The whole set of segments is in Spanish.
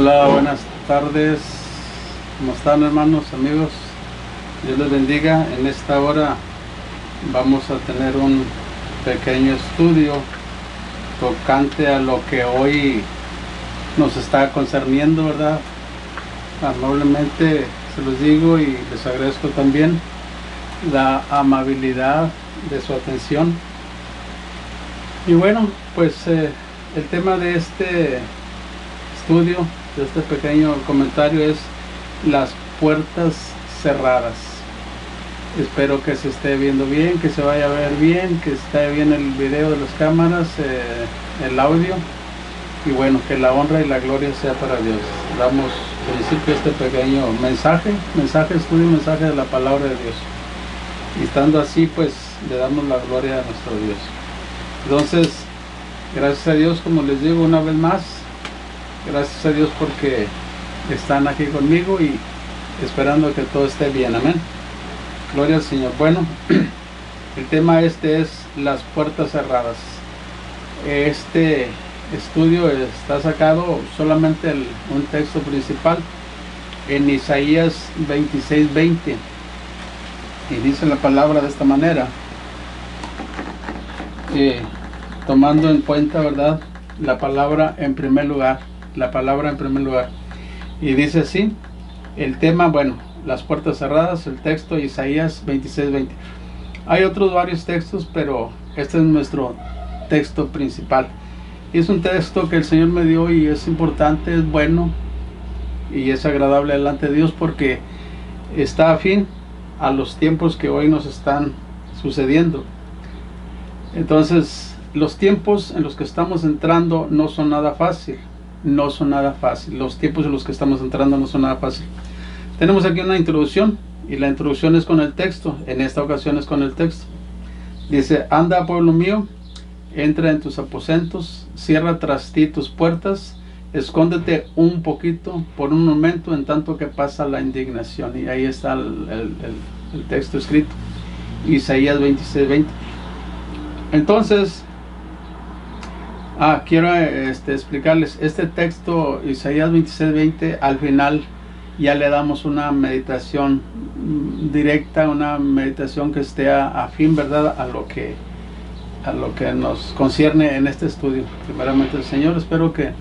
Hola, buenas tardes. ¿Cómo están, hermanos, amigos? Dios les bendiga. En esta hora vamos a tener un pequeño estudio tocante a lo que hoy nos está concerniendo, ¿verdad? Amablemente se los digo y les agradezco también la amabilidad de su atención. Y bueno, pues el tema de este estudio, de este pequeño comentario, es las puertas cerradas. Espero que se esté viendo bien, que se vaya a ver bien, que esté bien el video de las cámaras, el audio, y bueno, que la honra y la gloria sea para Dios. Damos principio a este pequeño mensaje, estudio, mensaje de la palabra de Dios, y estando así, pues le damos la gloria a nuestro Dios. Entonces, gracias a Dios, como les digo una vez más, gracias a Dios porque están aquí conmigo y esperando que todo esté bien. Amén. Gloria al Señor. Bueno, el tema es las puertas cerradas. Este estudio está sacado solamente un texto principal en Isaías 26:20, y dice la palabra de esta manera, tomando en cuenta, ¿verdad?, la palabra en primer lugar, y dice así el tema. Bueno, las puertas cerradas, el texto Isaías 26:20. Hay otros varios textos, pero este es nuestro texto principal, y es un texto que el Señor me dio, y es importante, es bueno y es agradable delante de Dios, porque está afín a los tiempos que hoy nos están sucediendo. Entonces, los tiempos en los que estamos entrando no son nada fácil. Los tiempos en los que estamos entrando no son nada fácil. Tenemos aquí una introducción, y la introducción es con el texto. En esta ocasión es con el texto. Dice: anda, pueblo mío, entra en tus aposentos, cierra tras ti tus puertas, escóndete un poquito, por un momento, en tanto que pasa la indignación. Y ahí está el texto escrito, Isaías 26:20. Entonces, quiero explicarles este texto, Isaías 26:20. Al final ya le damos una meditación directa, una meditación que esté afín, ¿verdad?, a lo que nos concierne en este estudio. Primeramente, el Señor, espero que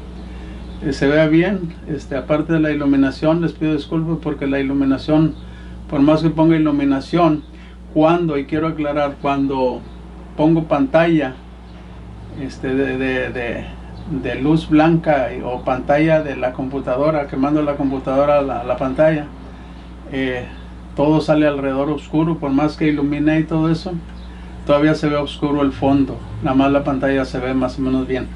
se vea bien. Aparte de la iluminación, les pido disculpas porque la iluminación, por más que ponga iluminación, y quiero aclarar, cuando pongo pantalla de luz blanca o pantalla de la computadora, que mando la computadora a la pantalla, todo sale alrededor oscuro. Por más que ilumine y todo eso, todavía se ve oscuro el fondo, nada más la pantalla se ve más o menos bien.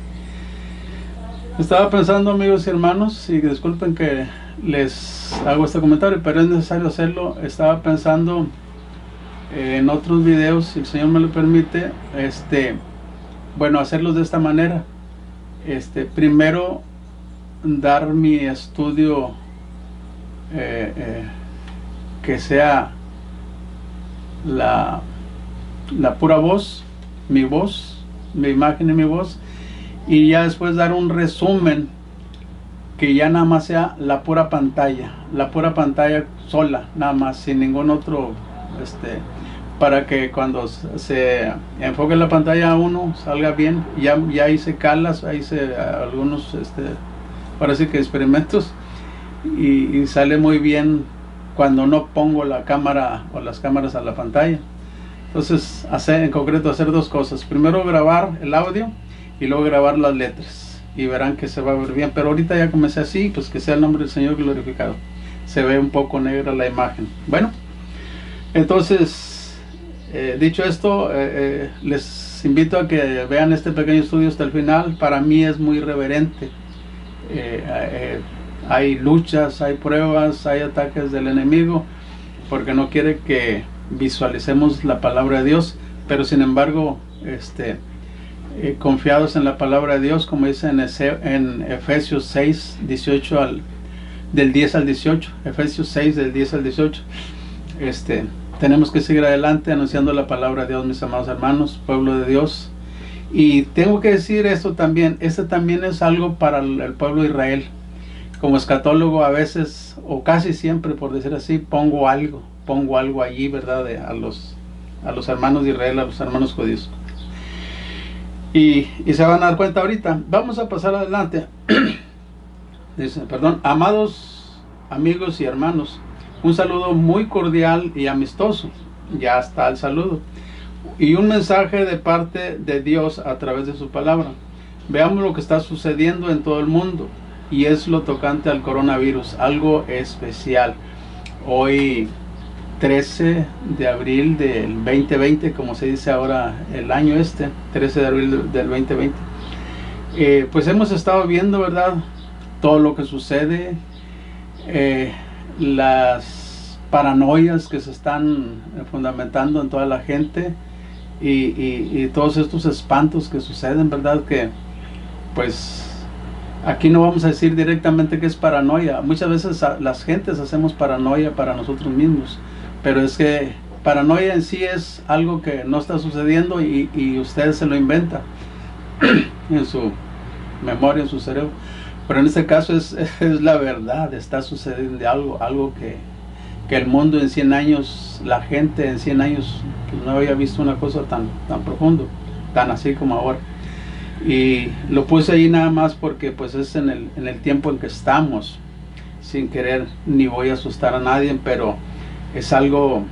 Estaba pensando, amigos y hermanos, y disculpen que les hago este comentario, pero es necesario hacerlo. Estaba pensando en otros videos, si el Señor me lo permite, hacerlos de esta manera. Primero, dar mi estudio que sea la pura voz, mi imagen y mi voz, y ya después dar un resumen que ya nada más sea la pura pantalla sola, nada más, sin ningún otro, para que cuando se enfoque la pantalla a uno salga bien. Ya hice algunos parece que experimentos, y sale muy bien cuando no pongo la cámara o las cámaras a la pantalla. Entonces, en concreto, hacer dos cosas: primero grabar el audio y luego grabar las letras, y verán que se va a ver bien. Pero ahorita ya comencé así, pues que sea el nombre del Señor glorificado. Se ve un poco negra la imagen. Bueno, entonces, dicho esto, les invito a que vean este pequeño estudio hasta el final. Para mí es muy reverente. Hay luchas, hay pruebas, hay ataques del enemigo, porque no quiere que visualicemos la palabra de Dios, pero sin embargo, confiados en la palabra de Dios, como dice en Efesios 6, 18 del 10 al 18, Efesios 6 del 10 al 18, tenemos que seguir adelante anunciando la palabra de Dios, mis amados hermanos, pueblo de Dios. Y tengo que decir esto también, también es algo para el pueblo de Israel, como escatólogo a veces, o casi siempre, por decir así, pongo algo allí, ¿verdad? A los hermanos de Israel, a los hermanos judíos. Y se van a dar cuenta ahorita. Vamos a pasar adelante. Dice, perdón, amados amigos y hermanos, un saludo muy cordial y amistoso. Ya está el saludo. Y un mensaje de parte de Dios a través de su palabra. Veamos lo que está sucediendo en todo el mundo. Y es lo tocante al coronavirus, algo especial. Hoy 13 de abril del 2020, como se dice ahora el año 13 de abril del 2020. Pues hemos estado viendo, ¿verdad? Todo lo que sucede, las paranoias que se están fundamentando en toda la gente y todos estos espantos que suceden, ¿verdad? Que pues aquí no vamos a decir directamente que es paranoia. Muchas veces las gentes hacemos paranoia para nosotros mismos, pero es que paranoia en sí es algo que no está sucediendo y usted se lo inventa en su memoria, en su cerebro. Pero en este caso es la verdad, está sucediendo algo que el mundo en 100 años, la gente en 100 años pues, no había visto una cosa tan profundo, tan así como ahora. Y lo puse ahí nada más porque pues es en el tiempo en que estamos, sin querer ni voy a asustar a nadie, pero es algo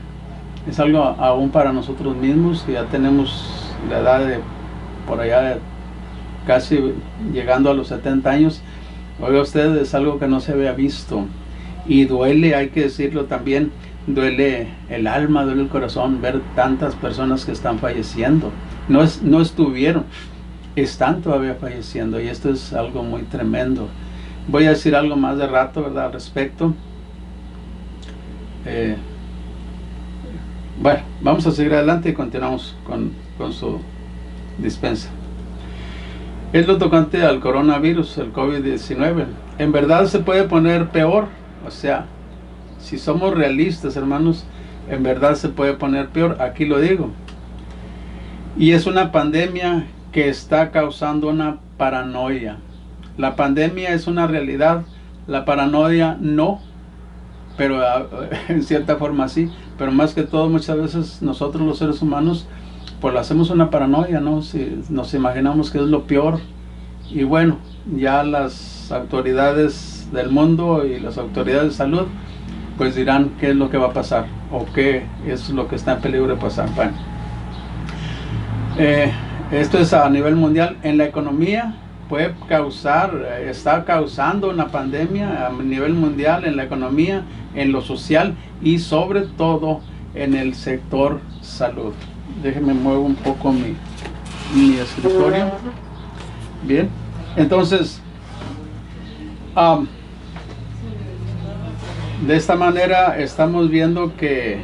aún para nosotros mismos, que ya tenemos la edad de por allá de casi llegando a los 70 años. Oiga usted, es algo que no se había visto y duele, hay que decirlo también, duele el alma, duele el corazón ver tantas personas que están falleciendo. No estuvieron, están todavía falleciendo y esto es algo muy tremendo. Voy a decir algo más de rato, ¿verdad? Al respecto. Bueno, vamos a seguir adelante y continuamos con su dispensa. Es lo tocante al coronavirus, el COVID-19. En verdad se puede poner peor. O sea, si somos realistas, hermanos, en verdad se puede poner peor. Aquí lo digo. Y es una pandemia que está causando una paranoia. La pandemia es una realidad, la paranoia no, pero en cierta forma sí. Pero más que todo, muchas veces nosotros los seres humanos pues lo hacemos una paranoia, ¿no? Si nos imaginamos que es lo peor. Y bueno, ya las autoridades del mundo y las autoridades de salud pues dirán qué es lo que va a pasar o qué es lo que está en peligro de pasar. Bueno, esto es a nivel mundial. En la economía puede está causando una pandemia a nivel mundial, en la economía, en lo social y sobre todo en el sector salud. Déjenme muevo un poco mi escritorio. Bien, entonces de esta manera estamos viendo que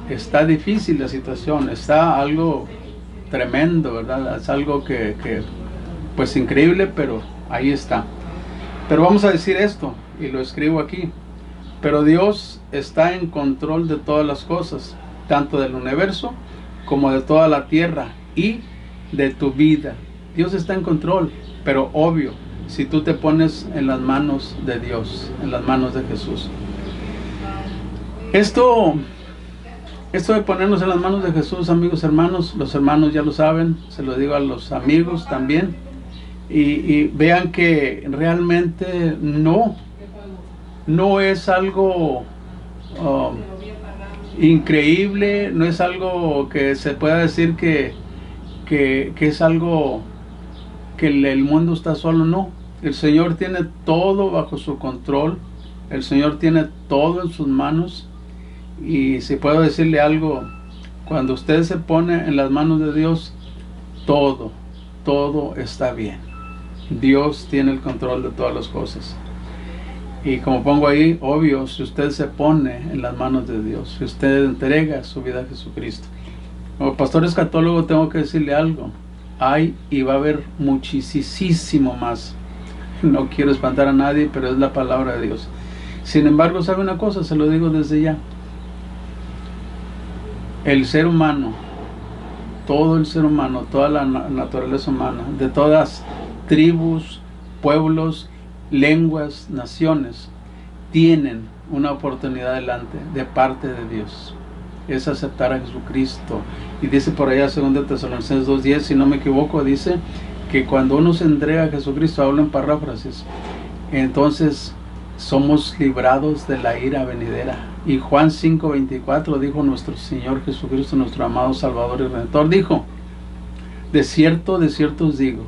está difícil la situación, está algo tremendo, ¿verdad? Es algo que pues increíble, pero ahí está. Pero vamos a decir esto, y lo escribo aquí. Pero Dios está en control de todas las cosas, tanto del universo como de toda la tierra y de tu vida. Dios está en control, pero obvio, si tú te pones en las manos de Dios, en las manos de Jesús. Esto de ponernos en las manos de Jesús, amigos, hermanos, los hermanos ya lo saben, se lo digo a los amigos también, y vean que realmente no es algo increíble, no es algo que se pueda decir que es algo que el mundo está solo, no. El Señor tiene todo bajo su control, el Señor tiene todo en sus manos. Y si puedo decirle algo, cuando usted se pone en las manos de Dios, todo está bien. Dios tiene el control de todas las cosas. Y como pongo ahí, obvio, si usted se pone en las manos de Dios, si usted entrega su vida a Jesucristo. Como pastor escatólogo tengo que decirle algo. Hay y va a haber muchísimo más. No quiero espantar a nadie, pero es la palabra de Dios. Sin embargo, ¿sabe una cosa? Se lo digo desde ya. El ser humano, todo el ser humano, toda la naturaleza humana, de todas tribus, pueblos lenguas, naciones, tienen una oportunidad delante de parte de Dios. Es aceptar a Jesucristo. Y dice por allá 2 Tesalonicenses 2:10, si no me equivoco, dice que cuando uno se entrega a Jesucristo, hablo en paráfrasis, entonces somos librados de la ira venidera. Y Juan 5:24 dijo nuestro Señor Jesucristo, nuestro amado Salvador y Redentor, dijo: de cierto os digo,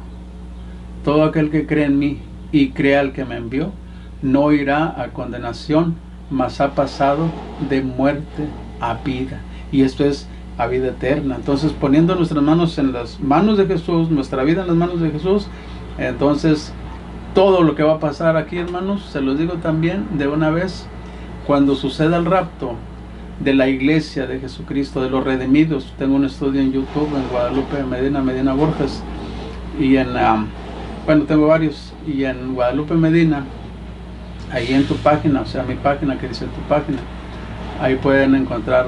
todo aquel que cree en mí y crea al que me envió, no irá a condenación, mas ha pasado de muerte a vida. Y esto es a vida eterna. Entonces, poniendo nuestras manos en las manos de Jesús, nuestra vida en las manos de Jesús, entonces todo lo que va a pasar aquí, hermanos, se los digo también de una vez, cuando suceda el rapto de la iglesia de Jesucristo, de los redimidos. Tengo un estudio en YouTube, en Guadalupe Medina Borges, y en, tengo varios, y en Guadalupe Medina, ahí en tu página, o sea, mi página que dice tu página, ahí pueden encontrar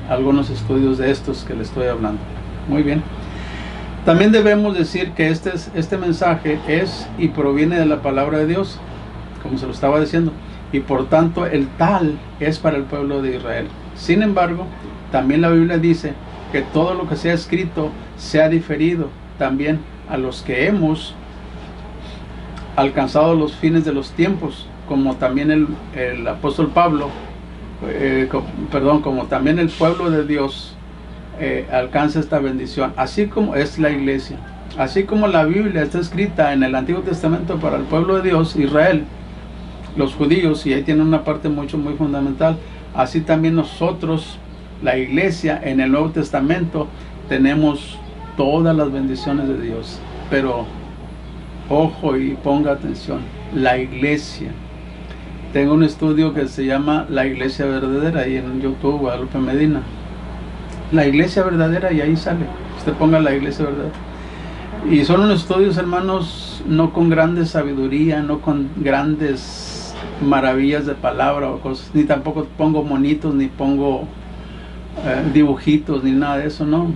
algunos estudios de estos que les estoy hablando. Muy bien. También debemos decir que este mensaje es y proviene de la palabra de Dios, como se lo estaba diciendo, y por tanto el tal es para el pueblo de Israel. Sin embargo, también la Biblia dice que todo lo que sea escrito sea diferido también a los que hemos alcanzado los fines de los tiempos, como también el apóstol Pablo, como también el pueblo de Dios alcanza esta bendición, así como es la iglesia, así como la Biblia está escrita en el Antiguo Testamento para el pueblo de Dios, Israel, los judíos, y ahí tiene una parte muy fundamental, así también nosotros, la iglesia, en el Nuevo Testamento tenemos todas las bendiciones de Dios. Pero ojo y ponga atención, la iglesia, tengo un estudio que se llama La Iglesia Verdadera, ahí en YouTube, Guadalupe Medina, la iglesia verdadera, y ahí sale, usted ponga la iglesia verdadera, y son unos estudios, hermanos, no con grande sabiduría, no con grandes maravillas de palabra o cosas, ni tampoco pongo monitos, ni pongo dibujitos, ni nada de eso, no.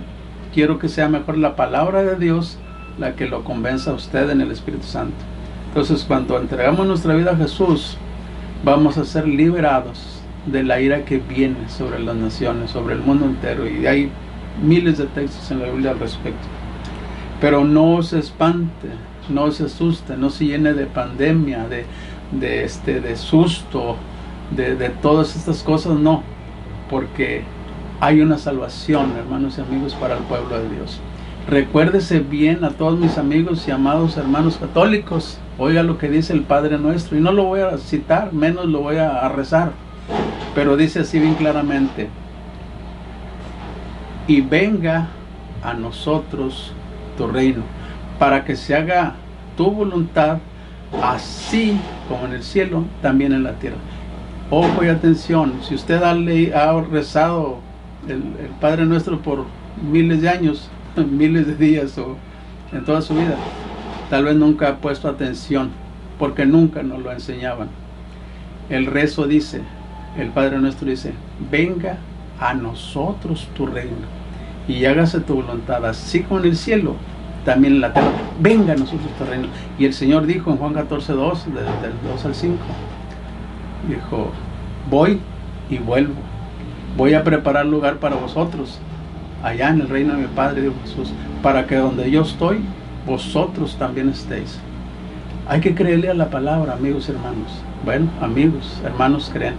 Quiero que sea mejor la palabra de Dios la que lo convenza a usted en el Espíritu Santo. Entonces, cuando entregamos nuestra vida a Jesús, vamos a ser liberados de la ira que viene sobre las naciones, sobre el mundo entero, y hay miles de textos en la Biblia al respecto. Pero no se espante, no se asuste, no se llene de pandemia, de susto, de todas estas cosas, no, porque hay una salvación, hermanos y amigos, para el pueblo de Dios. Recuérdese bien a todos mis amigos y amados hermanos católicos, oiga lo que dice el Padre Nuestro, y no lo voy a citar, menos lo voy a rezar, pero dice así bien claramente: y venga a nosotros tu reino, para que se haga tu voluntad, así como en el cielo, también en la tierra. Ojo y atención, si usted ha rezado el Padre Nuestro por miles de años, miles de días o en toda su vida, tal vez nunca ha puesto atención, porque nunca nos lo enseñaban. El rezo dice, el Padre Nuestro dice: venga a nosotros tu reino y hágase tu voluntad, así como en el cielo, también en la tierra. Venga a nosotros tu reino. Y el Señor dijo en Juan 14:2, del 2 al 5, dijo: voy y vuelvo, voy a preparar lugar para vosotros allá en el reino de mi Padre, dijo Jesús, para que donde yo estoy, vosotros también estéis. Hay que creerle a la palabra, amigos y hermanos. Bueno, amigos, hermanos, creen,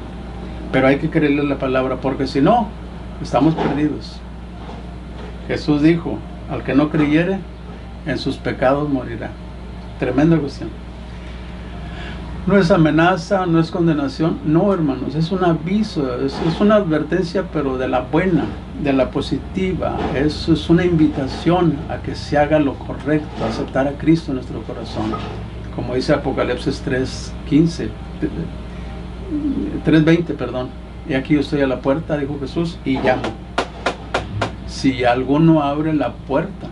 pero hay que creerle a la palabra, porque si no, estamos perdidos. Jesús dijo: al que no creyere, en sus pecados morirá. Tremenda cuestión. No es amenaza, no es condenación, no, hermanos, es un aviso, es una advertencia, pero de la buena, de la positiva. Es una invitación a que se haga lo correcto, a aceptar a Cristo en nuestro corazón, como dice Apocalipsis 3:20, perdón. Y aquí yo estoy a la puerta, dijo Jesús, y llamo. Si alguno abre la puerta,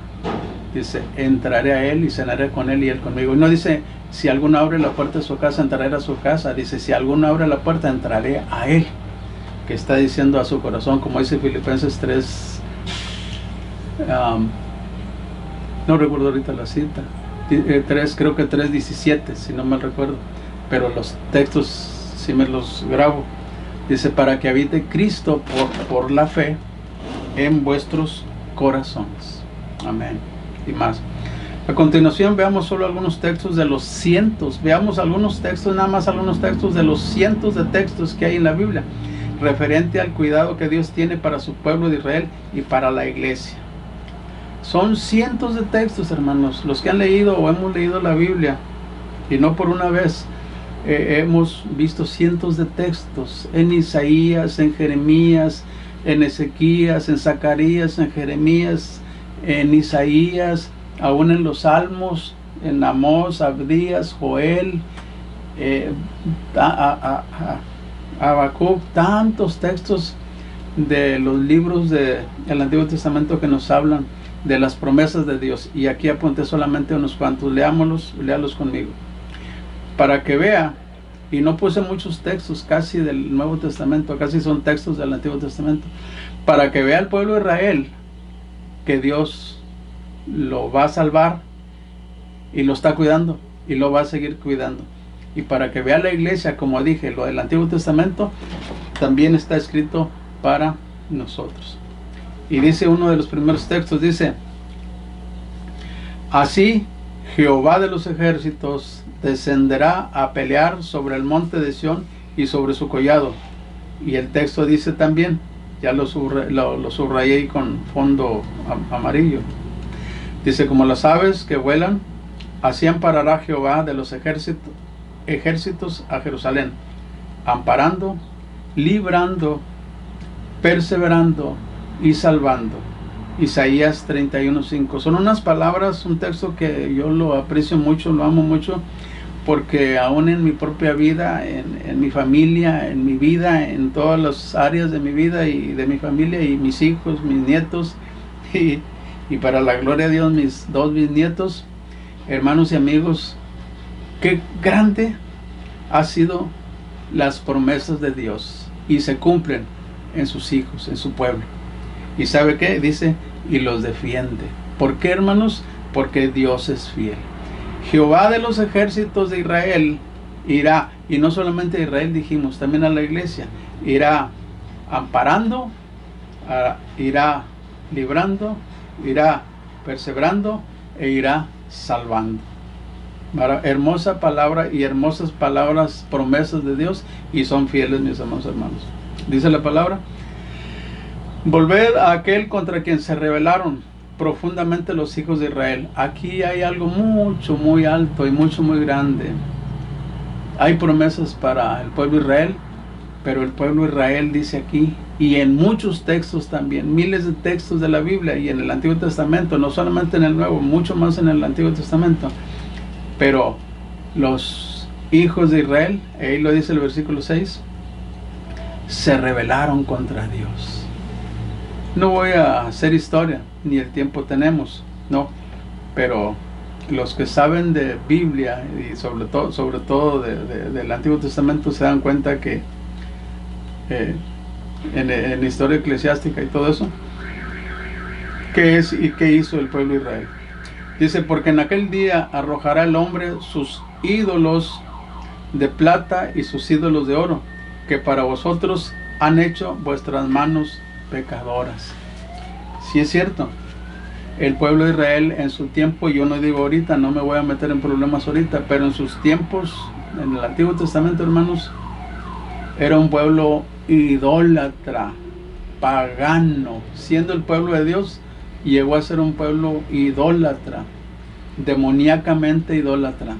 dice, entraré a él y cenaré con él y él conmigo. Y no dice, si alguno abre la puerta de su casa, entraré a su casa. Dice, si alguno abre la puerta, entraré a él, que está diciendo a su corazón, como dice Filipenses 3, no recuerdo ahorita la cita, creo que 3:17, si no mal recuerdo. pero los textos sí me los grabo. Dice, para que habite Cristo por la fe en vuestros corazones. Amén. Y más. A continuación veamos solo algunos textos de los cientos. Veamos algunos textos, nada más algunos textos de los cientos de textos que hay en la Biblia, referente al cuidado que Dios tiene para su pueblo de Israel y para la iglesia. Son cientos de textos, hermanos. Los que han leído o hemos leído la Biblia, y no por una vez, hemos visto cientos de textos en Isaías, en Jeremías, en Ezequías, en Zacarías, en Jeremías, en Isaías, aún en los Salmos, en Amós, Abdías, Joel, Habacuc, tantos textos de los libros del Antiguo Testamento que nos hablan de las promesas de Dios. Y aquí apunté solamente unos cuantos. Leámoslos, léalos conmigo, para que vea. Y no puse muchos textos casi del Nuevo Testamento, casi son textos del Antiguo Testamento, para que vea el pueblo de Israel que Dios lo va a salvar y lo está cuidando y lo va a seguir cuidando. Y para que vea la iglesia, como dije, lo del Antiguo Testamento también está escrito para nosotros. Y dice uno de los primeros textos, dice: así Jehová de los ejércitos descenderá a pelear sobre el monte de Sión y sobre su collado. Y el texto dice también, ya lo subrayé con fondo amarillo, dice: como las aves que vuelan, así amparará Jehová de los ejércitos a Jerusalén, amparando, librando, perseverando y salvando. Isaías 31:5. Son unas palabras, un texto que yo lo aprecio mucho, lo amo mucho, porque aún en mi propia vida, en mi familia, en mi vida, en todas las áreas de mi vida y de mi familia y mis hijos, mis nietos, y para la gloria de Dios, mis 2 bisnietos, hermanos y amigos, qué grande ha sido las promesas de Dios, y se cumplen en sus hijos, en su pueblo. ¿Y sabe qué? Dice, y los defiende. ¿Por qué, hermanos? Porque Dios es fiel. Jehová de los ejércitos de Israel irá, y no solamente a Israel dijimos, también a la iglesia, irá amparando, irá librando, irá perseverando e irá salvando. Hermosa palabra y hermosas palabras, promesas de Dios, y son fieles, mis amados hermanos. Dice la palabra: volved a aquel contra quien se rebelaron profundamente los hijos de Israel. Aquí hay algo mucho, muy alto y mucho, muy grande. Hay promesas para el pueblo de Israel, pero el pueblo de Israel dice aquí, y en muchos textos también, miles de textos de la Biblia y en el Antiguo Testamento, no solamente en el Nuevo, mucho más en el Antiguo Testamento, pero los hijos de Israel, ahí lo dice el versículo 6, se rebelaron contra Dios. No voy a hacer historia, ni el tiempo tenemos, no, pero los que saben de Biblia y sobre todo del Antiguo Testamento se dan cuenta que en la historia eclesiástica y todo eso, ¿qué es y qué hizo el pueblo de Israel? Dice: porque en aquel día arrojará el hombre sus ídolos de plata y sus ídolos de oro, que para vosotros han hecho vuestras manos pecadoras. Sí, es cierto, el pueblo de Israel en su tiempo, yo no digo ahorita, no me voy a meter en problemas ahorita, pero en sus tiempos, en el Antiguo Testamento, hermanos, era un pueblo idólatra, pagano. Siendo el pueblo de Dios, llegó a ser un pueblo idólatra, demoníacamente idólatra,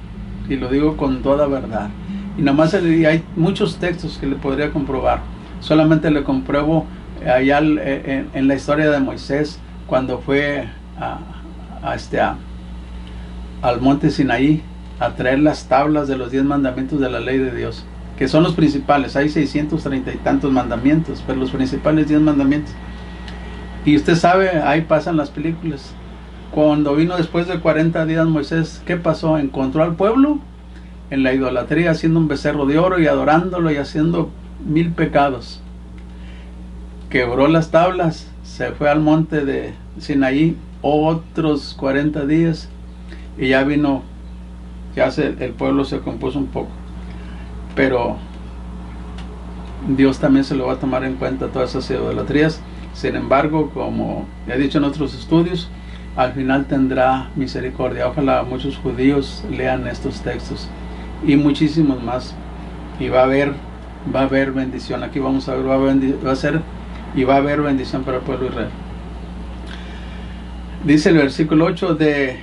y lo digo con toda verdad. Y nada más hay muchos textos que le podría comprobar. Solamente le compruebo allá en la historia de Moisés, cuando fue al monte Sinaí a traer las tablas de los 10 mandamientos de la ley de Dios, que son los principales. Hay 630 y tantos mandamientos, pero los principales 10 mandamientos. Y usted sabe, ahí pasan las películas. Cuando vino después de 40 días Moisés, ¿qué pasó? Encontró al pueblo en la idolatría, haciendo un becerro de oro y adorándolo y haciendo 1000 pecados. Quebró las tablas, se fue al monte de Sinaí otros 40 días y ya vino, el pueblo se compuso un poco. pero Dios también se lo va a tomar en cuenta todas esas idolatrías. Sin embargo, como he dicho en otros estudios, al final tendrá misericordia. Ojalá muchos judíos lean estos textos y muchísimos más, y va a haber bendición. Aquí vamos a ver, va a haber bendición para el pueblo de Israel. Dice el versículo 8 de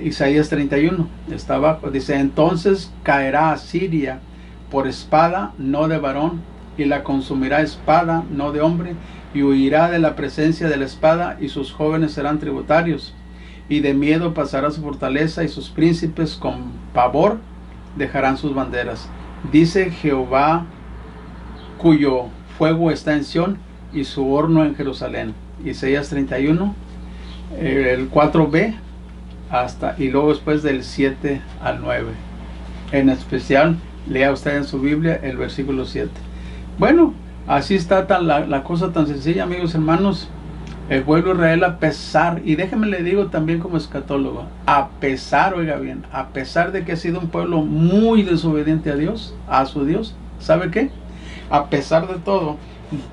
Isaías 31, está abajo, dice: entonces caerá Asiria por espada, no de varón, y la consumirá espada, no de hombre, y huirá de la presencia de la espada, y sus jóvenes serán tributarios, y de miedo pasará su fortaleza, y sus príncipes con pavor dejarán sus banderas. Dice Jehová, cuyo fuego está en Sión, y su horno en Jerusalén. Isaías 31, el 4b, y luego después del 7 al 9. En especial, lea usted en su Biblia el versículo 7. Bueno, así está la cosa tan sencilla, amigos hermanos. El pueblo de Israel, a pesar, y déjeme le digo también como escatólogo, a pesar, oiga bien, a pesar de que ha sido un pueblo muy desobediente a Dios, a su Dios, ¿sabe qué? A pesar de todo,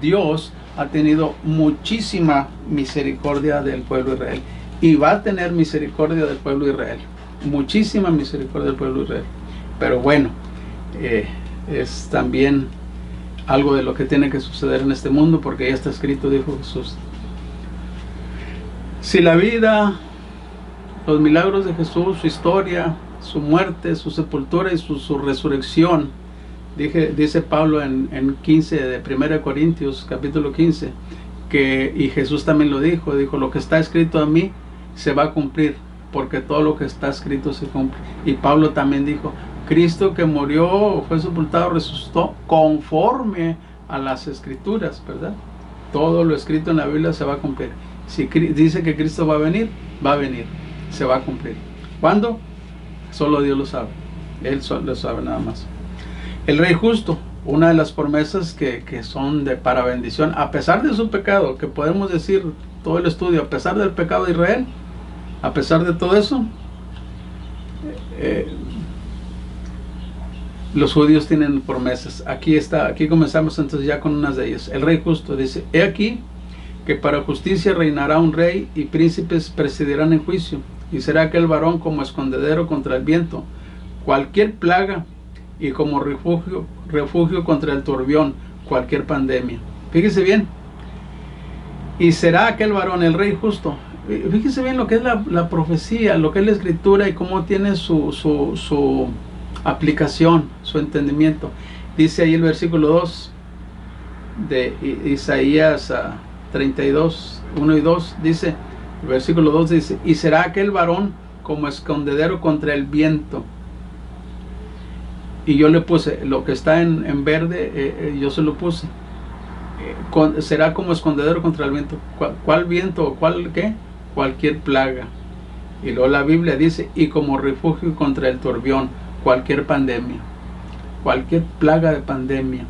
Dios ha tenido muchísima misericordia del pueblo de Israel, y va a tener misericordia del pueblo de Israel, muchísima misericordia del pueblo de Israel. Pero bueno, es también algo de lo que tiene que suceder en este mundo, porque ya está escrito, dijo Jesús. Si la vida, los milagros de Jesús, su historia, su muerte, su sepultura y su resurrección, dice Pablo en 15 de 1 Corintios, capítulo 15, y Jesús también lo dijo, lo que está escrito a mí se va a cumplir, porque todo lo que está escrito se cumple. Y Pablo también dijo: Cristo, que murió, fue sepultado, resucitó conforme a las escrituras, ¿verdad? Todo lo escrito en la Biblia se va a cumplir. Si dice que Cristo va a venir, se va a cumplir. ¿Cuándo? Solo Dios lo sabe. Él solo lo sabe, nada más. El Rey justo, una de las promesas que son para bendición, a pesar de su pecado, que podemos decir todo el estudio, a pesar del pecado de Israel, a pesar de todo eso, los judíos tienen promesas. Aquí comenzamos entonces ya con unas de ellas. El Rey justo dice: he aquí que para justicia reinará un rey, y príncipes presidirán en juicio, y será aquel varón como escondedero contra el viento, cualquier plaga, y como refugio contra el turbión, cualquier pandemia. Fíjese bien, y será aquel varón, el Rey justo. Fíjese bien lo que es la profecía, lo que es la escritura, y cómo tiene su aplicación, su entendimiento. Dice ahí el versículo 2 de Isaías 32, 1 y 2, dice, el versículo 2 dice: y será aquel varón como escondedero contra el viento. Y yo le puse, lo que está en verde, yo se lo puse. Será como escondedero contra el viento. ¿Cuál viento? ¿Cuál qué? Cualquier plaga. Y luego la Biblia dice: y como refugio contra el turbión, cualquier pandemia, cualquier plaga de pandemia.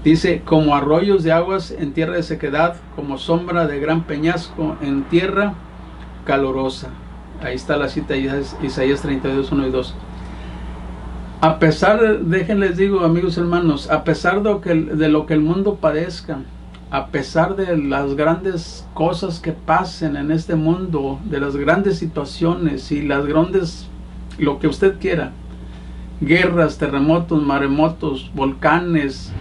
Dice: como arroyos de aguas en tierra de sequedad, como sombra de gran peñasco en tierra calorosa. Ahí está la cita, Isaías 32, 1 y 2. A pesar, déjenles digo, amigos hermanos, a pesar de lo que el mundo padezca, a pesar de las grandes cosas que pasen en este mundo, de las grandes situaciones y las grandes, lo que usted quiera, guerras, terremotos, maremotos, volcanes,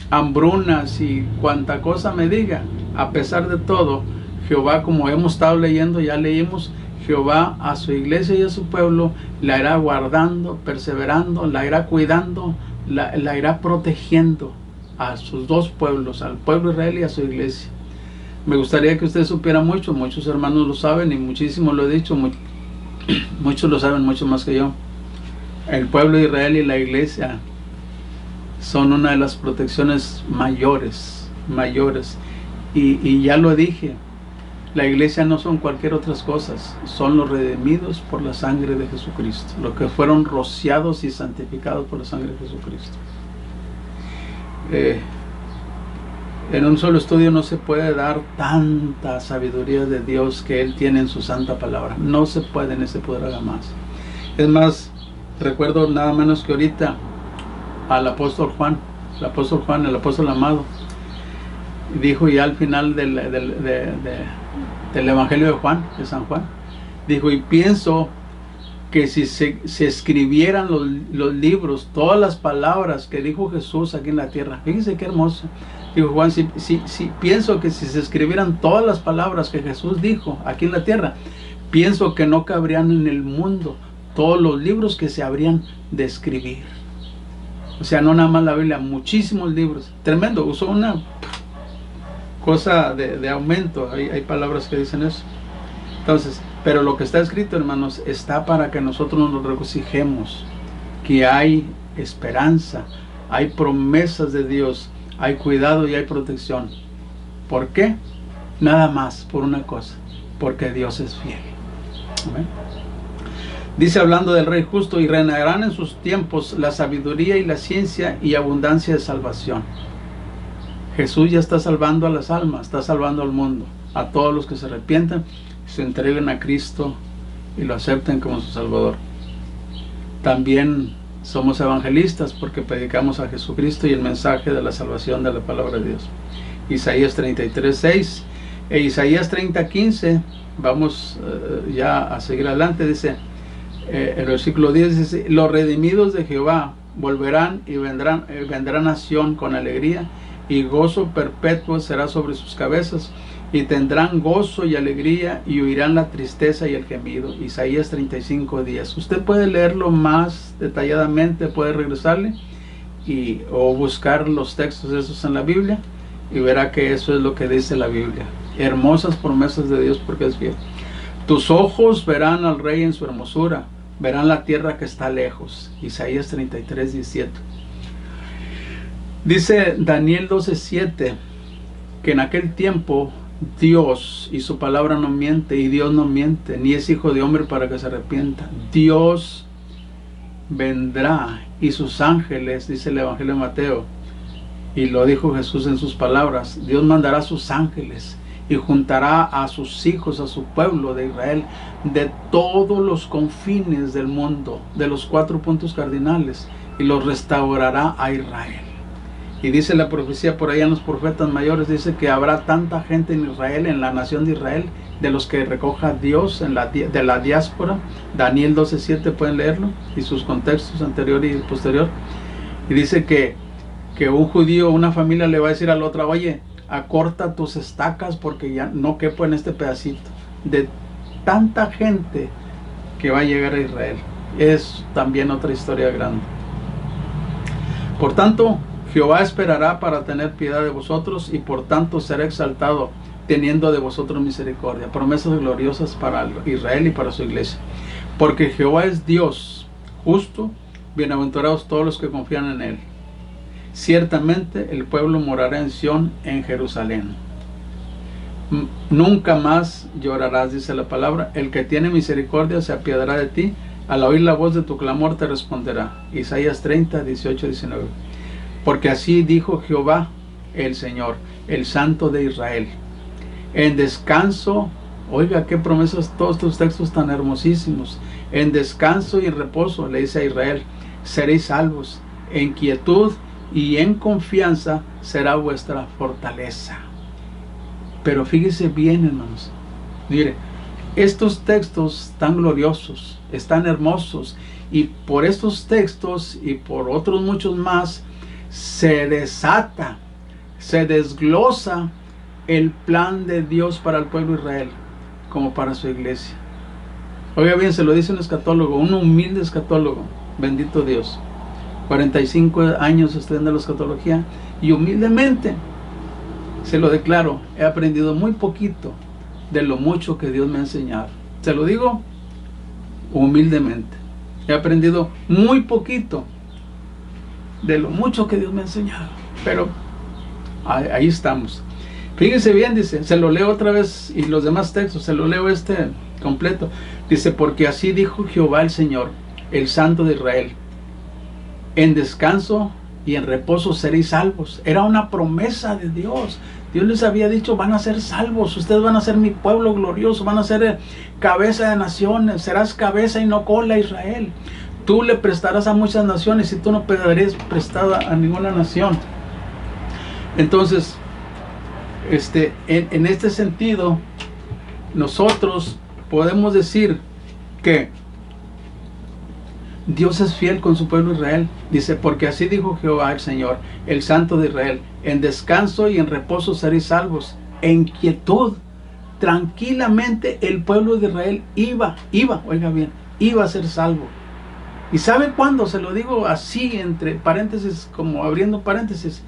hambrunas y cuanta cosa me diga, a pesar de todo, Jehová, como hemos estado leyendo, ya leímos, Jehová a su iglesia y a su pueblo la irá guardando, perseverando, la irá cuidando, la irá protegiendo, a sus dos pueblos, al pueblo de Israel y a su iglesia. Me gustaría que usted supiera mucho, muchos hermanos lo saben y muchísimo lo he dicho, muchos lo saben mucho más que yo. El pueblo de Israel y la iglesia son una de las protecciones mayores, y ya lo dije, la iglesia no son cualquier otras cosas, son los redimidos por la sangre de Jesucristo, los que fueron rociados y santificados por la sangre de Jesucristo. En un solo estudio no se puede dar tanta sabiduría de Dios que Él tiene en su santa palabra, no se puede, ni se podrá jamás. Es más, recuerdo nada menos que ahorita al apóstol Juan, el apóstol amado. Dijo ya al final del Evangelio de Juan, de San Juan, dijo, y pienso que si se escribieran los libros, todas las palabras que dijo Jesús aquí en la tierra, fíjense qué hermoso. Dijo Juan, si pienso que si se escribieran todas las palabras que Jesús dijo aquí en la tierra, pienso que no cabrían en el mundo todos los libros que se habrían de escribir. O sea, no nada más la Biblia, muchísimos libros. Tremendo, usó una cosa de aumento. Hay palabras que dicen eso. Entonces, pero lo que está escrito, hermanos, está para que nosotros nos regocijemos, que hay esperanza, hay promesas de Dios, hay cuidado y hay protección. ¿Por qué? Nada más por una cosa, porque Dios es fiel. Amén. Dice, hablando del Rey justo, y reinarán en sus tiempos la sabiduría y la ciencia y abundancia de salvación. Jesús ya está salvando a las almas, está salvando al mundo, a todos los que se arrepientan, se entreguen a Cristo y lo acepten como su Salvador. También somos evangelistas porque predicamos a Jesucristo y el mensaje de la salvación de la palabra de Dios. Isaías 33:6 e Isaías 30:15, vamos ya a seguir adelante, dice el versículo 10, dice, los redimidos de Jehová volverán y vendrán a Sión con alegría, y gozo perpetuo será sobre sus cabezas, y tendrán gozo y alegría, y huirán la tristeza y el gemido. Isaías 35:10. Usted puede leerlo más detalladamente, puede regresarle o buscar los textos esos en la Biblia, y verá que eso es lo que dice la Biblia. Hermosas promesas de Dios, porque es fiel. Tus ojos verán al Rey en su hermosura, verán la tierra que está lejos. Isaías 33:17. Dice Daniel 12:7 que en aquel tiempo Dios, y su palabra no miente, y Dios no miente, ni es hijo de hombre para que se arrepienta. Dios vendrá y sus ángeles, dice el Evangelio de Mateo, y lo dijo Jesús en sus palabras, Dios mandará a sus ángeles y juntará a sus hijos, a su pueblo de Israel, de todos los confines del mundo, de los 4 puntos cardinales, y los restaurará a Israel. Y dice la profecía por allá en los profetas mayores, dice que habrá tanta gente en Israel, en la nación de Israel, de los que recoja Dios de la diáspora. Daniel 12:7, pueden leerlo, y sus contextos anterior y posterior. Y dice que un judío, una familia le va a decir a la otra, oye, acorta tus estacas porque ya no quepo en este pedacito. De tanta gente que va a llegar a Israel. Es también otra historia grande. Por tanto, Jehová esperará para tener piedad de vosotros, y por tanto será exaltado, teniendo de vosotros misericordia. Promesas gloriosas para Israel y para su iglesia. Porque Jehová es Dios justo, bienaventurados todos los que confían en él. Ciertamente el pueblo morará en Sión, en Jerusalén. Nunca más llorarás, dice la palabra. El que tiene misericordia se apiadará de ti. Al oír la voz de tu clamor te responderá. Isaías 30:18-19. Porque así dijo Jehová el Señor, el Santo de Israel. En descanso, oiga qué promesas, todos estos textos tan hermosísimos. En descanso y en reposo, le dice a Israel, seréis salvos. En quietud y en confianza será vuestra fortaleza. Pero fíjese bien, hermanos. Mire, estos textos tan gloriosos, están hermosos, y por estos textos y por otros muchos más, se desata, se desglosa el plan de Dios para el pueblo de Israel, como para su iglesia. Oiga bien, se lo dice un escatólogo, un humilde escatólogo, bendito Dios. 45 años estudiando la escatología, y humildemente se lo declaro, he aprendido muy poquito de lo mucho que Dios me ha enseñado. Se lo digo humildemente, he aprendido muy poquito de lo mucho que Dios me ha enseñado, pero ahí estamos. Fíjense bien, dice, se lo leo otra vez, y los demás textos, se lo leo completo. Dice, porque así dijo Jehová el Señor, el Santo de Israel, en descanso y en reposo seréis salvos. Era una promesa de Dios. Dios les había dicho, van a ser salvos, ustedes van a ser mi pueblo glorioso, van a ser cabeza de naciones, serás cabeza y no cola, Israel. tú le prestarás a muchas naciones y tú no darías prestada a ninguna nación. Entonces, en este sentido, nosotros podemos decir que Dios es fiel con su pueblo Israel. Dice, porque así dijo Jehová el Señor, el Santo de Israel: en descanso y en reposo seréis salvos. En quietud, tranquilamente, el pueblo de Israel iba, oiga bien, iba a ser salvo. ¿Y sabe cuándo? Se lo digo así, entre paréntesis, como abriendo paréntesis.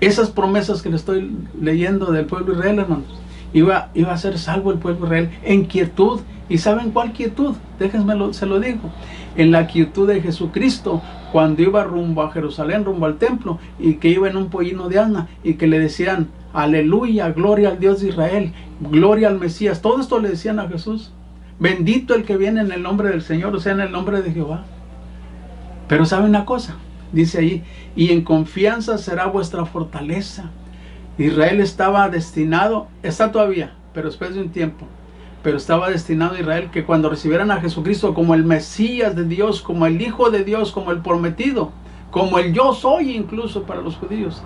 Esas promesas que le estoy leyendo del pueblo de Israel, hermanos, iba a ser salvo el pueblo de Israel en quietud. ¿Y saben cuál quietud? Déjenme se lo digo. En la quietud de Jesucristo, cuando iba rumbo a Jerusalén, rumbo al templo, y que iba en un pollino de asna, y que le decían: aleluya, gloria al Dios de Israel, gloria al Mesías. Todo esto le decían a Jesús. Bendito el que viene en el nombre del Señor, o sea, en el nombre de Jehová. Pero ¿sabe una cosa? Dice ahí: y en confianza será vuestra fortaleza. Israel estaba destinado, está todavía, pero después de un tiempo, pero estaba destinado a Israel que cuando recibieran a Jesucristo como el Mesías de Dios, como el Hijo de Dios, como el prometido, como el yo soy incluso para los judíos,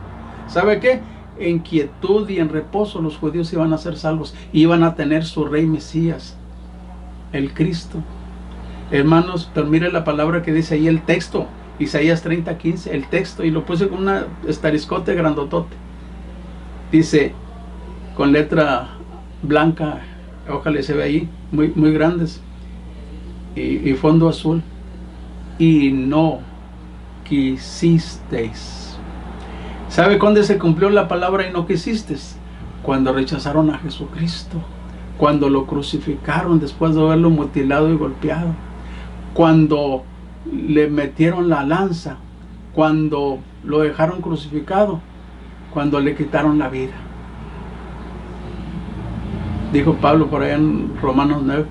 ¿sabe qué? En quietud y en reposo los judíos iban a ser salvos, iban a tener su Rey Mesías, el Cristo. Hermanos, pero mire la palabra que dice ahí, el texto, Isaías 30:15, el texto, y lo puse con una estariscote grandotote. Dice, con letra blanca, ojalá se ve ahí, muy grandes, y fondo azul: y no quisisteis. ¿Sabe cuándo se cumplió la palabra y no quisisteis? Cuando rechazaron a Jesucristo, cuando lo crucificaron después de haberlo mutilado y golpeado, cuando le metieron la lanza, cuando lo dejaron crucificado, cuando le quitaron la vida. Dijo Pablo por allá en Romanos 9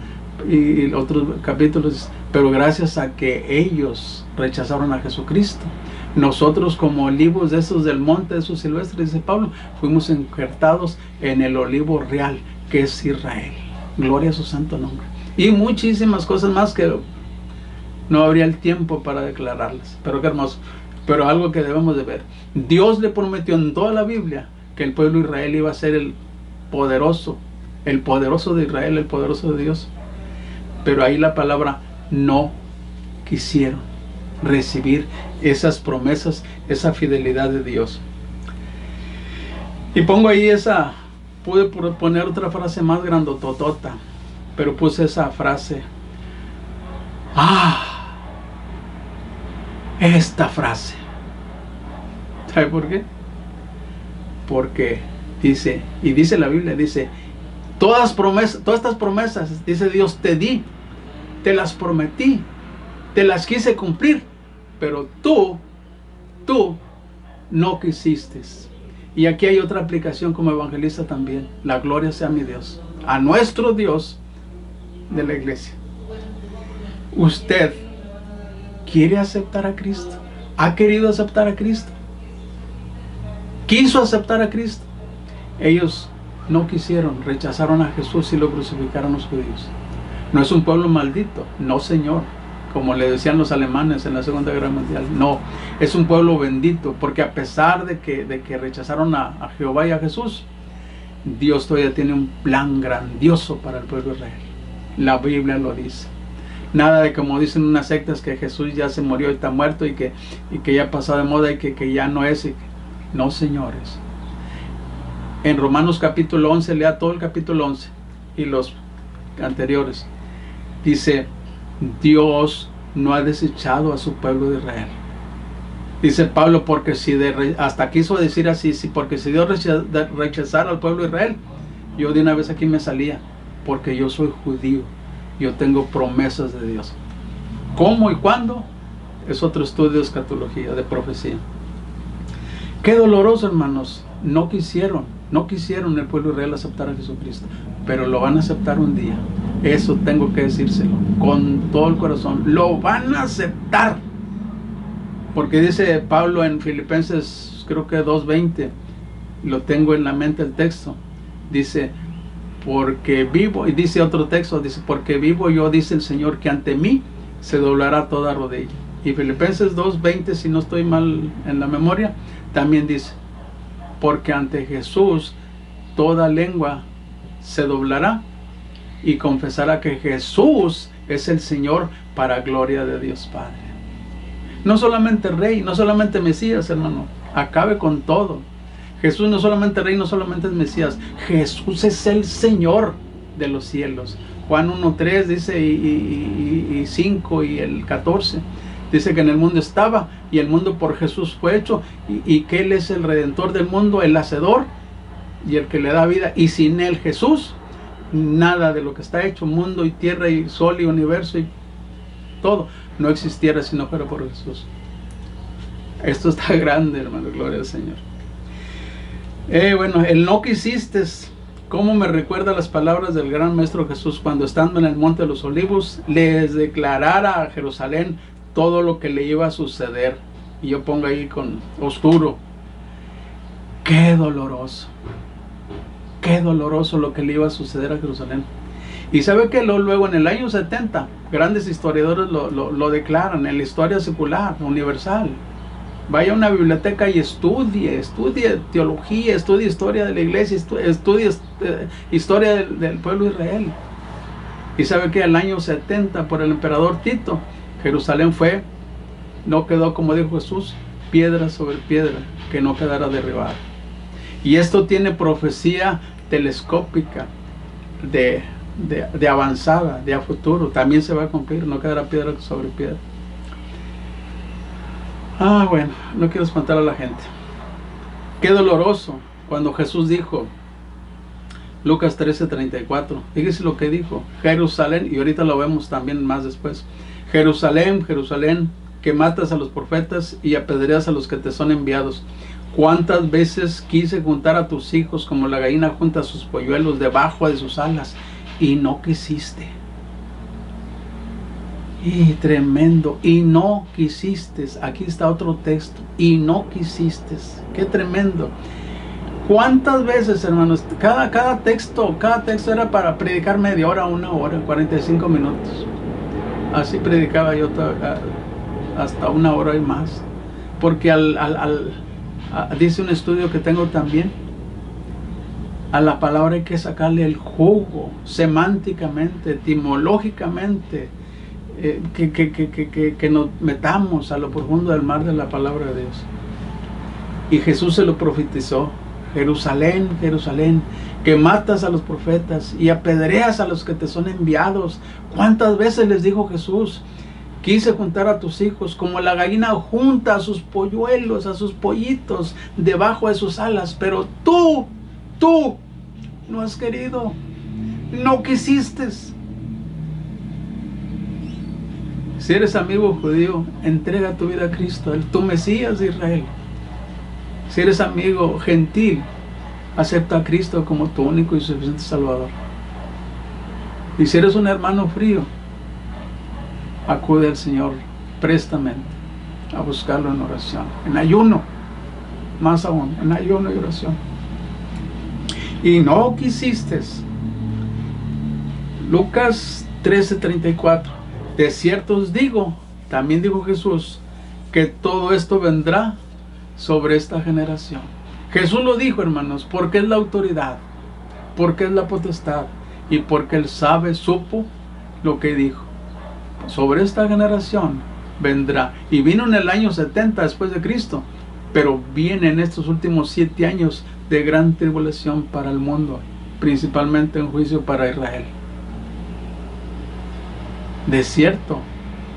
y otros capítulos: pero gracias a que ellos rechazaron a Jesucristo, nosotros como olivos de esos del monte, de esos silvestres, dice Pablo, fuimos injertados en el olivo real, que es Israel. Gloria a su santo nombre. Y muchísimas cosas más que no habría el tiempo para declararlas. Pero qué hermoso. Pero algo que debemos de ver: Dios le prometió en toda la Biblia que el pueblo de Israel iba a ser el poderoso de Israel, el poderoso de Dios. Pero ahí la palabra: no quisieron recibir esas promesas, esa fidelidad de Dios. Y pongo ahí pude poner otra frase más grandototota, pero puse esa frase. Esta frase. ¿Sabe por qué? Porque dice la Biblia, dice: todas estas promesas, dice Dios, te las prometí, te las quise cumplir, pero tú no quisiste. Y aquí hay otra aplicación como evangelista también. La gloria sea a mi Dios, a nuestro Dios de la iglesia. ¿Usted quiere aceptar a Cristo? ¿Ha querido aceptar a Cristo? ¿Quiso aceptar a Cristo? Ellos no quisieron, rechazaron a Jesús y lo crucificaron los judíos. No es un pueblo maldito, no, señor, como le decían los alemanes en la Segunda Guerra Mundial. No, es un pueblo bendito, porque a pesar de que rechazaron a Jehová y a Jesús, Dios todavía tiene un plan grandioso para el pueblo de Israel. La Biblia lo dice. Nada de como dicen unas sectas que Jesús ya se murió y está muerto y que ya pasó de moda y que ya no es. No, señores. En Romanos capítulo 11, lea todo el capítulo 11 y los anteriores. Dice: Dios no ha desechado a su pueblo de Israel. Dice Pablo, porque hasta quiso decir así, porque si Dios rechazara al pueblo de Israel, yo de una vez aquí me salía, porque yo soy judío, yo tengo promesas de Dios. ¿Cómo y cuándo? Es otro estudio de escatología, de profecía. Qué doloroso, hermanos. No quisieron el pueblo de Israel aceptar a Jesucristo, pero lo van a aceptar un día. Eso tengo que decírselo con todo el corazón. Lo van a aceptar, porque dice Pablo en Filipenses, creo que 2:20, lo tengo en la mente el texto. Dice: porque vivo, y dice otro texto, dice: porque vivo yo, dice el Señor, que ante mí se doblará toda rodilla. Y Filipenses 2:20, si no estoy mal en la memoria, también dice, porque ante Jesús toda lengua se doblará y confesará que Jesús es el Señor, para gloria de Dios Padre. No solamente Rey, no solamente Mesías, hermano, acabe con todo. Jesús no solamente Rey, no solamente es Mesías, Jesús es el Señor de los cielos. Juan 1:3 dice, y 5 y el 14, dice que en el mundo estaba, y el mundo por Jesús fue hecho, y que Él es el Redentor del mundo, el Hacedor, y el que le da vida, y sin Él, Jesús, nada de lo que está hecho, mundo y tierra y sol y universo y todo, no existiera si no fuera por Jesús. Esto está grande, hermano, gloria al Señor. Bueno, el no quisiste, ¿cómo me recuerda las palabras del gran Maestro Jesús cuando estando en el Monte de los Olivos les declarara a Jerusalén todo lo que le iba a suceder? Y yo pongo ahí con oscuro, qué doloroso lo que le iba a suceder a Jerusalén. Y sabe que luego en el año 70 grandes historiadores lo declaran en la historia secular, universal. Vaya a una biblioteca y estudie teología, estudie historia de la iglesia, estudie historia del pueblo de Israel. Y sabe que el año 70 por el emperador Tito, Jerusalén no quedó, como dijo Jesús, piedra sobre piedra, que no quedara derribada. Y esto tiene profecía telescópica de avanzada, de a futuro. También se va a cumplir, no quedará piedra sobre piedra. Bueno, no quiero espantar a la gente. Qué doloroso cuando Jesús dijo, Lucas 13:34, fíjese lo que dijo, Jerusalén, y ahorita lo vemos también más después, Jerusalén, Jerusalén, que matas a los profetas y apedreas a los que te son enviados. ¿Cuántas veces quise juntar a tus hijos como la gallina junta sus polluelos debajo de sus alas y no quisiste? Y tremendo, y no quisiste. Aquí está otro texto, y no quisiste. Qué tremendo. ¿Cuántas veces, hermanos? Cada texto era para predicar media hora, 1 hora, 45 minutos. Así predicaba yo hasta 1 hora y más. Porque dice un estudio que tengo también, a la palabra hay que sacarle el jugo, semánticamente, etimológicamente, que nos metamos a lo profundo del mar de la palabra de Dios. Y Jesús se lo profetizó, Jerusalén, Jerusalén, que matas a los profetas y apedreas a los que te son enviados. ¿Cuántas veces les dijo Jesús? Quise juntar a tus hijos como la gallina junta a sus polluelos, a sus pollitos debajo de sus alas, pero tú no has querido, no quisiste. Si eres amigo judío, entrega tu vida a Cristo, tu Mesías de Israel. Si eres amigo gentil, acepta a Cristo como tu único y suficiente Salvador. Y si eres un hermano frío, acude al Señor prestamente a buscarlo en oración, en ayuno, más aún, en ayuno y oración. Y no quisiste. Lucas 13:34. De cierto os digo, también dijo Jesús, que todo esto vendrá sobre esta generación. Jesús lo dijo, hermanos, porque es la autoridad, porque es la potestad y porque Él supo lo que dijo. Sobre esta generación vendrá. Y vino en el año 70 después de Cristo, pero viene en estos últimos 7 años de gran tribulación para el mundo, principalmente en juicio para Israel. De cierto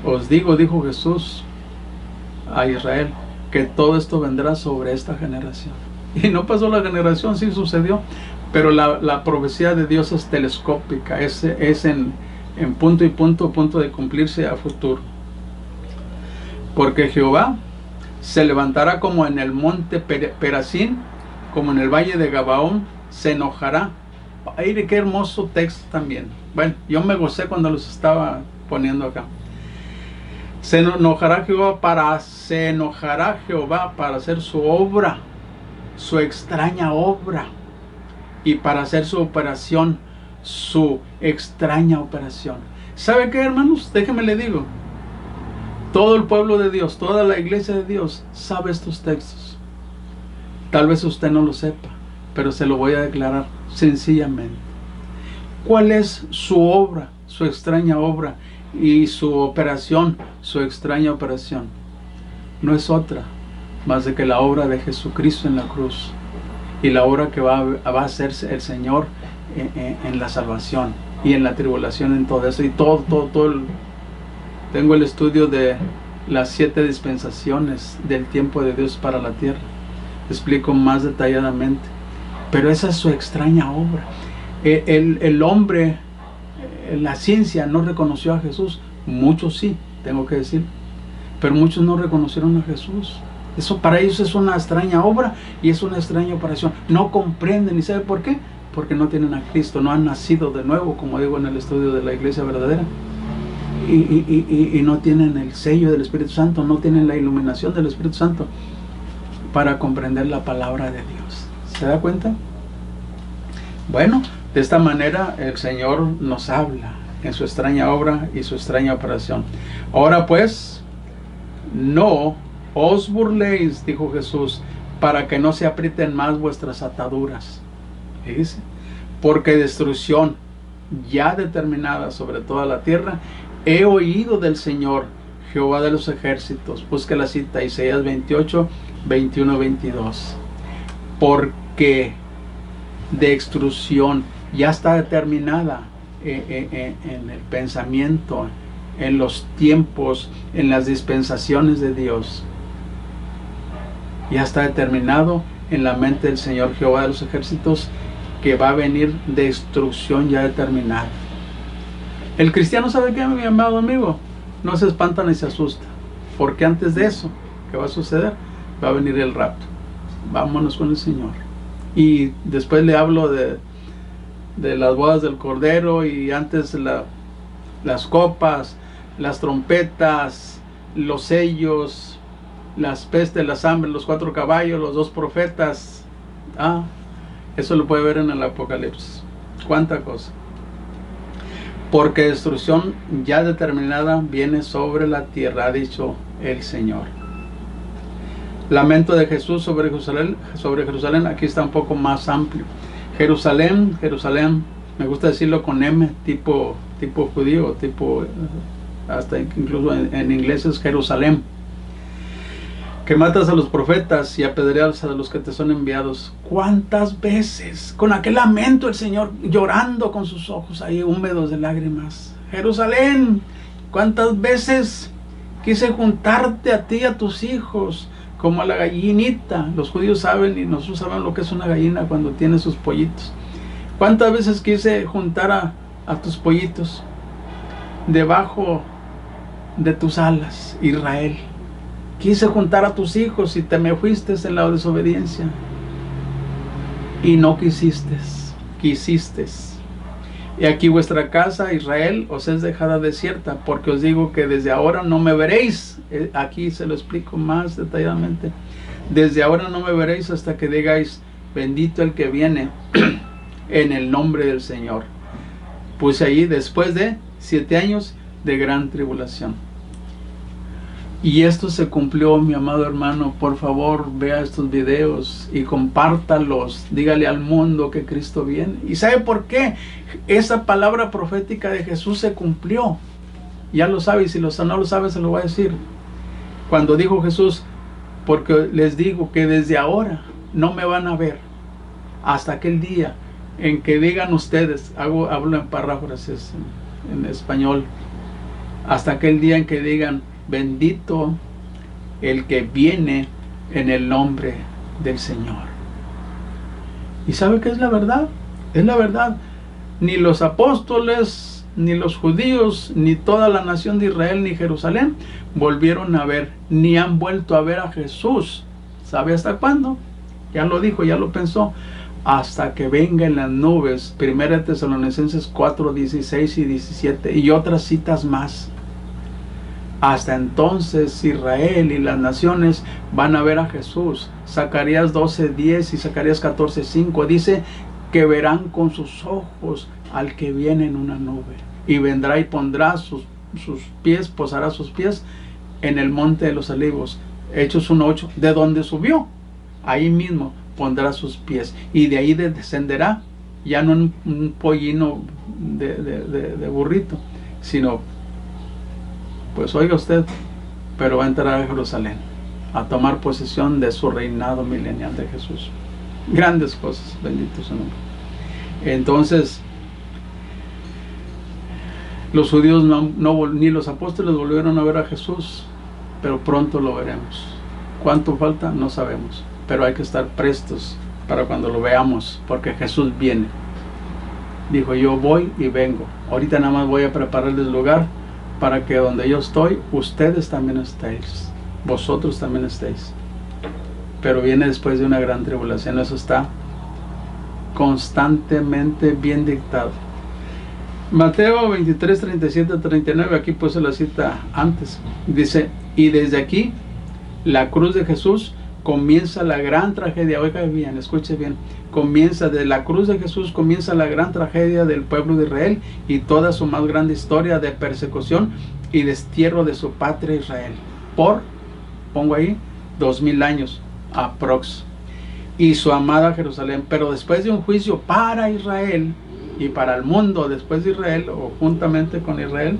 os digo, dijo Jesús a Israel, que todo esto vendrá sobre esta generación. Y no pasó la generación, sí sucedió, pero la profecía de Dios es telescópica, es en punto y punto de cumplirse a futuro. Porque Jehová se levantará como en el monte Perazín, como en el valle de Gabaón, se enojará. Ay, qué hermoso texto también. Bueno, yo me gocé cuando los estaba poniendo acá. Se enojará Jehová para hacer su obra, su extraña obra, y para hacer su operación, su extraña operación. ¿Sabe qué, hermanos? Déjenme le digo, Todo el pueblo de Dios, toda la iglesia de Dios sabe estos textos. Tal vez usted no lo sepa, pero se lo voy a declarar sencillamente. ¿Cuál es su obra, su extraña obra y su operación, su extraña operación? No es otra más de que la obra de Jesucristo en la cruz y la obra que va a hacer el Señor en la salvación y en la tribulación, en todo eso y tengo el estudio de las 7 dispensaciones del tiempo de Dios para la tierra. Explico más detalladamente, pero esa es su extraña obra. El hombre, la ciencia no reconoció a Jesús. Muchos sí, tengo que decir, pero muchos no reconocieron a Jesús. Eso para ellos es una extraña obra y es una extraña operación. No comprenden. ¿Y sabe por qué? Porque no tienen a Cristo, no han nacido de nuevo, como digo en el estudio de la iglesia verdadera. Y no tienen el sello del Espíritu Santo, no tienen la iluminación del Espíritu Santo para comprender la palabra de Dios. ¿Se da cuenta? Bueno, de esta manera el Señor nos habla en su extraña obra y su extraña operación. Ahora pues, no os burléis, dijo Jesús, para que no se aprieten más vuestras ataduras. ¿Dice? Porque destrucción ya determinada sobre toda la tierra he oído del Señor, Jehová de los ejércitos. Busque la cita, Isaías 28, 21, 22. Porque destrucción ya está determinada en el pensamiento, en los tiempos, en las dispensaciones de Dios. Ya está determinado en la mente del Señor Jehová de los ejércitos que va a venir destrucción ya determinada. El cristiano sabe que, mi amado amigo, no se espanta ni se asusta, porque antes de eso, ¿qué va a suceder? Va a venir el rapto. Vámonos con el Señor. Y después le hablo de las bodas del Cordero, y antes las copas, las trompetas, los sellos, las pestes, las hambres, los 4 caballos, los 2 profetas. Eso lo puede ver en el Apocalipsis. ¿Cuánta cosa? Porque destrucción ya determinada viene sobre la tierra, ha dicho el Señor. Lamento de Jesús sobre Jerusalén, aquí está un poco más amplio. Jerusalén, me gusta decirlo con M, tipo judío, hasta incluso en inglés es Jerusalén. Que matas a los profetas y apedreas a los que te son enviados. ¿Cuántas veces? Con aquel lamento el Señor llorando con sus ojos ahí húmedos de lágrimas. Jerusalén, ¿cuántas veces quise juntarte a ti y a tus hijos como a la gallinita? Los judíos saben y nosotros sabemos lo que es una gallina cuando tiene sus pollitos. ¿Cuántas veces quise juntar a tus pollitos debajo de tus alas, Israel? Quise juntar a tus hijos y te me fuiste en la desobediencia. Y no quisiste. Y aquí vuestra casa, Israel, os es dejada desierta, porque os digo que desde ahora no me veréis. Aquí se lo explico más detalladamente. Desde ahora no me veréis hasta que digáis, bendito el que viene en el nombre del Señor. Puse ahí después de 7 años de gran tribulación. Y esto se cumplió, mi amado hermano. Por favor, vea estos videos y compártalos. Dígale al mundo que Cristo viene. ¿Y sabe por qué? Esa palabra profética de Jesús se cumplió. Ya lo sabe, y si no lo sabe, se lo voy a decir. Cuando dijo Jesús, porque les digo que desde ahora no me van a ver hasta aquel día en que digan ustedes, hablo en paráfrasis en español, hasta aquel día en que digan, bendito el que viene en el nombre del Señor. ¿Y sabe qué es la verdad? Es la verdad. Ni los apóstoles, ni los judíos, ni toda la nación de Israel, ni Jerusalén volvieron a ver, ni han vuelto a ver a Jesús. ¿Sabe hasta cuándo? Ya lo dijo, ya lo pensó. Hasta que venga en las nubes. 1 Tesalonicenses 4, 16 y 17 y otras citas más. Hasta entonces Israel y las naciones van a ver a Jesús. Zacarías 12:10 y Zacarías 14:5 dice que verán con sus ojos al que viene en una nube. Y vendrá y pondrá sus pies, posará sus pies en el monte de los olivos, Hechos 1:8, de donde subió, ahí mismo pondrá sus pies, y de ahí descenderá, ya no un pollino de burrito, sino, pues oiga usted, pero va a entrar a Jerusalén, a tomar posesión de su reinado milenial de Jesús. Grandes cosas, bendito su nombre. Entonces, los judíos ni los apóstoles volvieron a ver a Jesús, pero pronto lo veremos. ¿Cuánto falta? No sabemos, pero hay que estar prestos para cuando lo veamos, porque Jesús viene. Dijo, yo voy y vengo. Ahorita nada más voy a prepararles lugar para que donde yo estoy, ustedes también estéis, vosotros también estéis. Pero viene después de una gran tribulación, eso está constantemente bien dictado. Mateo 23, 37, 39, aquí puse la cita antes, dice, y desde aquí, la cruz de Jesús, comienza la gran tragedia. Oiga bien, escuche bien, comienza de la cruz de Jesús, comienza la gran tragedia del pueblo de Israel y toda su más grande historia de persecución y destierro de su patria Israel, por, pongo ahí, 2000 años, aprox, y su amada Jerusalén. Pero después de un juicio para Israel y para el mundo después de Israel, o juntamente con Israel,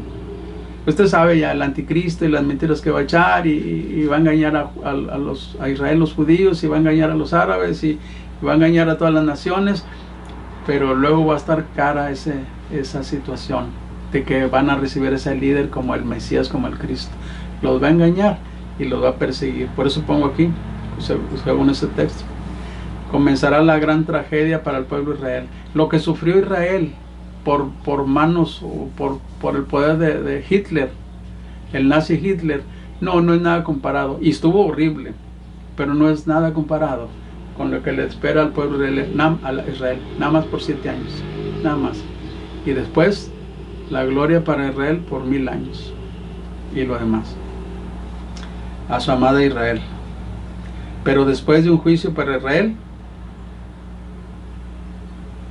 usted sabe ya el anticristo y las mentiras que va a echar, y va a engañar a Israel, los judíos, y va a engañar a los árabes, y va a engañar a todas las naciones, pero luego va a estar cara esa situación de que van a recibir ese líder como el Mesías, como el Cristo. Los va a engañar y los va a perseguir. Por eso pongo aquí, según ese texto, comenzará la gran tragedia para el pueblo de Israel. Lo que sufrió Israel por manos o por el poder de Hitler, el nazi Hitler, no es nada comparado, y estuvo horrible, pero no es nada comparado con lo que le espera al pueblo de Israel, nada más por 7 años, nada más, y después la gloria para Israel por 1000 años, y lo demás, a su amada Israel. Pero después de un juicio para Israel,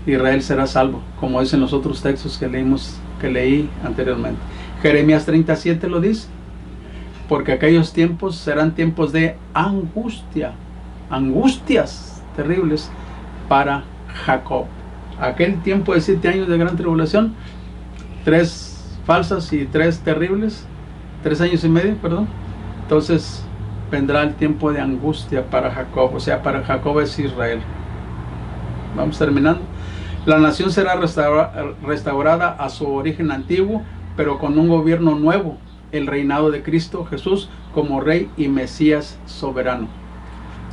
Israel será salvo, como dicen los otros textos que leí anteriormente. Jeremías 37 lo dice, porque aquellos tiempos serán tiempos de angustia, angustias terribles para Jacob. Aquel tiempo de 7 años de gran tribulación, 3 falsas y 3 terribles, 3 años y medio, perdón. Entonces vendrá el tiempo de angustia para Jacob, o sea, para Jacob es Israel. Vamos terminando. La nación será restaurada a su origen antiguo, pero con un gobierno nuevo, el reinado de Cristo Jesús como Rey y Mesías soberano.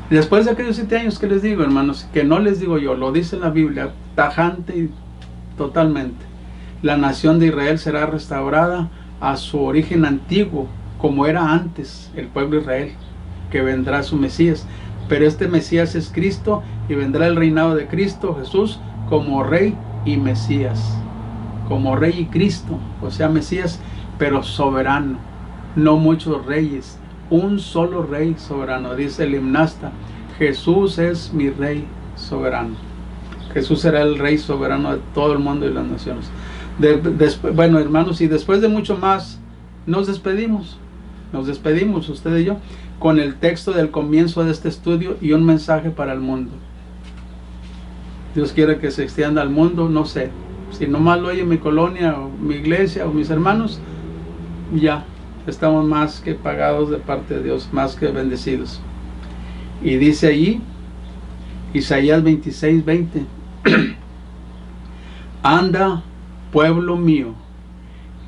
Después de aquellos 7 años que les digo, hermanos, que no les digo yo, lo dice la Biblia, tajante y totalmente, la nación de Israel será restaurada a su origen antiguo, como era antes el pueblo de Israel, que vendrá su Mesías. Pero este Mesías es Cristo, y vendrá el reinado de Cristo Jesús como Rey y Mesías, como Rey y Cristo, o sea Mesías, pero soberano, no muchos reyes, un solo Rey soberano. Dice el himnasta, Jesús es mi Rey soberano. Jesús será el Rey soberano de todo el mundo y las naciones. Bueno, hermanos, y después de mucho más, nos despedimos, usted y yo, con el texto del comienzo de este estudio y un mensaje para el mundo. Dios quiere que se extienda al mundo, no sé, si nomás lo oye mi colonia o mi iglesia o mis hermanos, ya estamos más que pagados de parte de Dios, más que bendecidos. Y dice allí, Isaías 26, 20, anda, pueblo mío,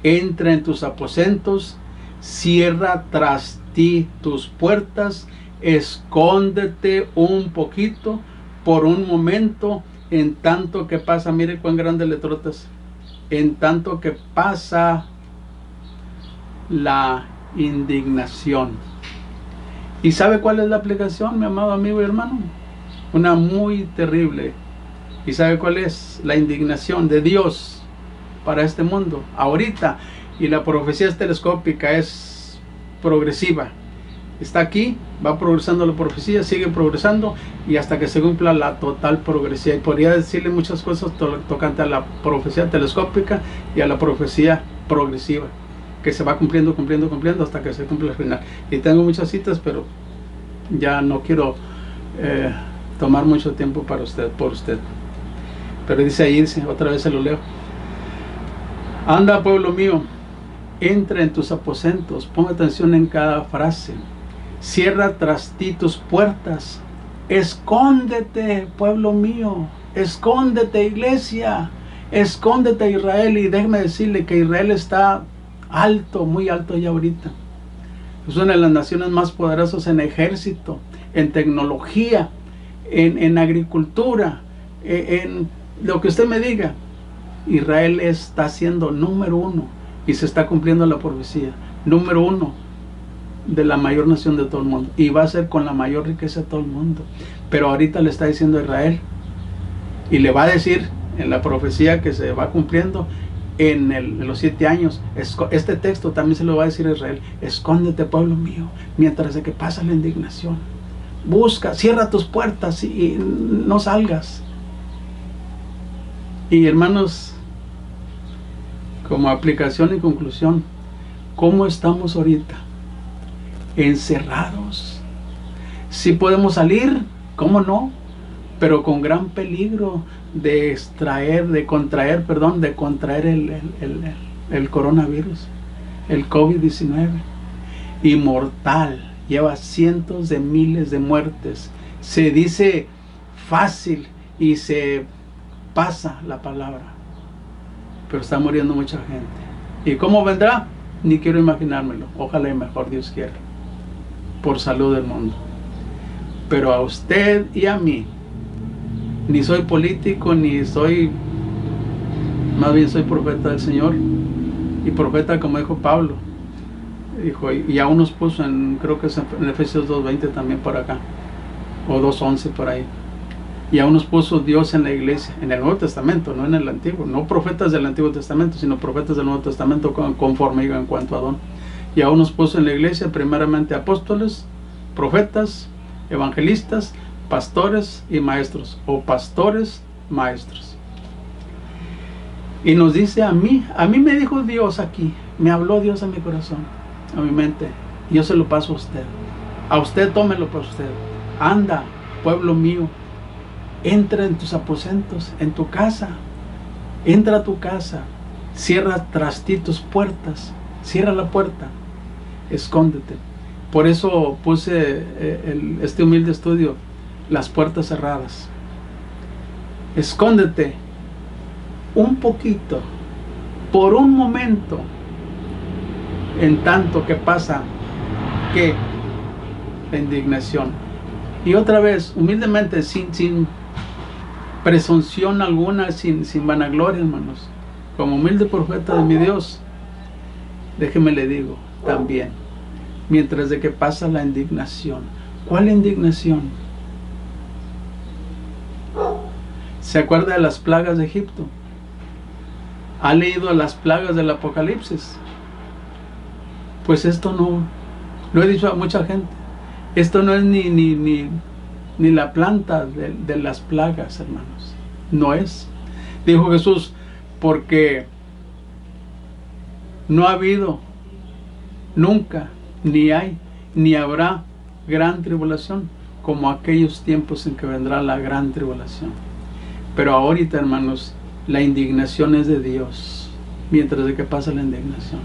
entra en tus aposentos, cierra tras ti tus puertas, escóndete un poquito, por un momento, en tanto que pasa, mire cuán grandes letrotas, en tanto que pasa la indignación. ¿Y sabe cuál es la aplicación, mi amado amigo y hermano? Una muy terrible. ¿Y sabe cuál es? La indignación de Dios para este mundo, ahorita. Y la profecía es telescópica, es progresiva. Está aquí, va progresando la profecía, sigue progresando, y hasta que se cumpla la total progresía. Y podría decirle muchas cosas tocante a la profecía telescópica y a la profecía progresiva. que se va cumpliendo hasta que se cumple el final. Y tengo muchas citas, pero ya no quiero tomar mucho tiempo para usted, por usted. Pero dice ahí, otra vez se lo leo: anda, pueblo mío, entra en tus aposentos, pon atención en cada frase, cierra tras ti tus puertas, escóndete, pueblo mío, escóndete, iglesia, escóndete, Israel. Y déjeme decirle que Israel está alto, muy alto ya ahorita. Es una de las naciones más poderosas en ejército, en tecnología, en agricultura, en lo que usted me diga. Israel está siendo número uno, y se está cumpliendo la profecía, número uno de la mayor nación de todo el mundo, y va a ser con la mayor riqueza de todo el mundo. Pero ahorita le está diciendo a Israel, y le va a decir en la profecía que se va cumpliendo en los 7 años, este texto también se lo va a decir a Israel: escóndete, pueblo mío, mientras de que pasa la indignación. Busca, cierra tus puertas y no salgas. Y hermanos, como aplicación y conclusión, ¿cómo estamos ahorita? Encerrados. Sí podemos salir, ¿cómo no? Pero con gran peligro de contraer el coronavirus, el COVID-19, y mortal. Lleva cientos de miles de muertes. Se dice fácil y se pasa la palabra, pero está muriendo mucha gente. ¿Y cómo vendrá? Ni quiero imaginármelo. Ojalá y mejor Dios quiera, por salud del mundo. Pero a usted y a mí, ni soy político, ni soy, más bien soy profeta del Señor, y profeta, como dijo Pablo, dijo, y aún nos puso creo que es en Efesios 2:20 también por acá, o 2:11 por ahí. Y aún nos puso Dios en la iglesia, en el Nuevo Testamento, no en el Antiguo, no profetas del Antiguo Testamento, sino profetas del Nuevo Testamento, conforme iba en cuanto a don. Y aún nos puso en la iglesia primeramente apóstoles, profetas, evangelistas, pastores y maestros, o pastores maestros. Y nos dice a mí me dijo Dios aquí, me habló Dios a mi corazón, a mi mente, y yo se lo paso a usted tómelo para usted. Anda, pueblo mío, entra en tus aposentos, en tu casa, entra a tu casa, cierra tras ti tus puertas, cierra la puerta, escóndete. Por eso puse este humilde estudio, las puertas cerradas. Escóndete un poquito, por un momento, en tanto que pasa que la indignación. Y otra vez, humildemente, sin presunción alguna, sin vanagloria, hermanos, como humilde profeta de mi Dios, déjeme le digo también, mientras de que pasa la indignación. ¿Cuál indignación? ¿Se acuerda de las plagas de Egipto? ¿Ha leído las plagas del Apocalipsis? Pues esto no, lo he dicho a mucha gente, esto no es ni la planta de las plagas, hermanos. No es. Dijo Jesús, porque no ha habido, nunca, ni hay, ni habrá gran tribulación como aquellos tiempos en que vendrá la gran tribulación. Pero ahorita, hermanos, la indignación es de Dios, mientras de que pasa la indignación.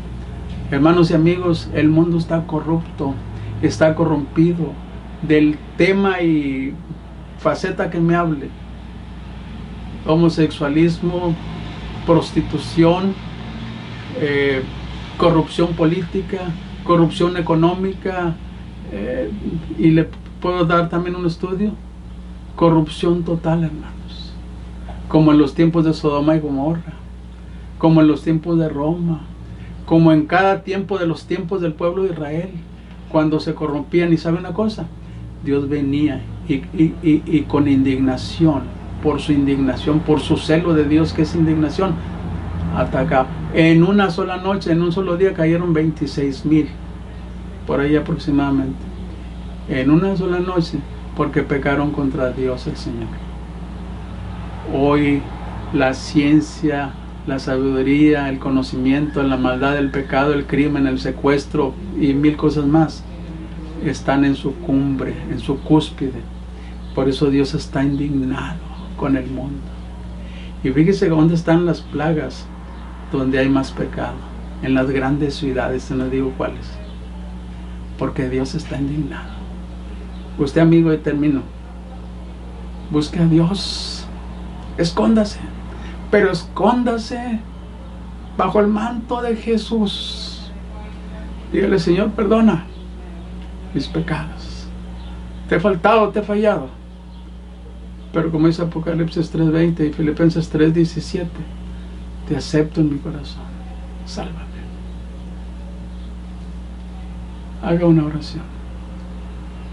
Hermanos y amigos, el mundo está corrupto, está corrompido. Del tema y faceta que me hable, homosexualismo, prostitución, corrupción política, corrupción económica, y le puedo dar también un estudio, corrupción total, hermanos, como en los tiempos de Sodoma y Gomorra, como en los tiempos de Roma, como en cada tiempo de los tiempos del pueblo de Israel, cuando se corrompían. Y sabe una cosa, Dios venía y con indignación, por su celo de Dios, que es indignación, atacaba. En una sola noche, en un solo día, cayeron 26,000, por ahí aproximadamente, en una sola noche, porque pecaron contra Dios el Señor. Hoy la ciencia la sabiduría, el conocimiento, la maldad, el pecado, el crimen, el secuestro y mil cosas más están en su cumbre, en su cúspide. Por eso Dios está indignado con el mundo. Y fíjese dónde están las plagas, donde hay más pecado, en las grandes ciudades, no digo cuáles, porque Dios está indignado. Usted, amigo, y termino, busque a Dios, escóndase, pero escóndase bajo el manto de Jesús. Dígale: Señor, perdona mis pecados, te he faltado, te he fallado, pero como dice Apocalipsis 3:20 y Filipenses 3:17, te acepto en mi corazón, sálvame. Haga una oración,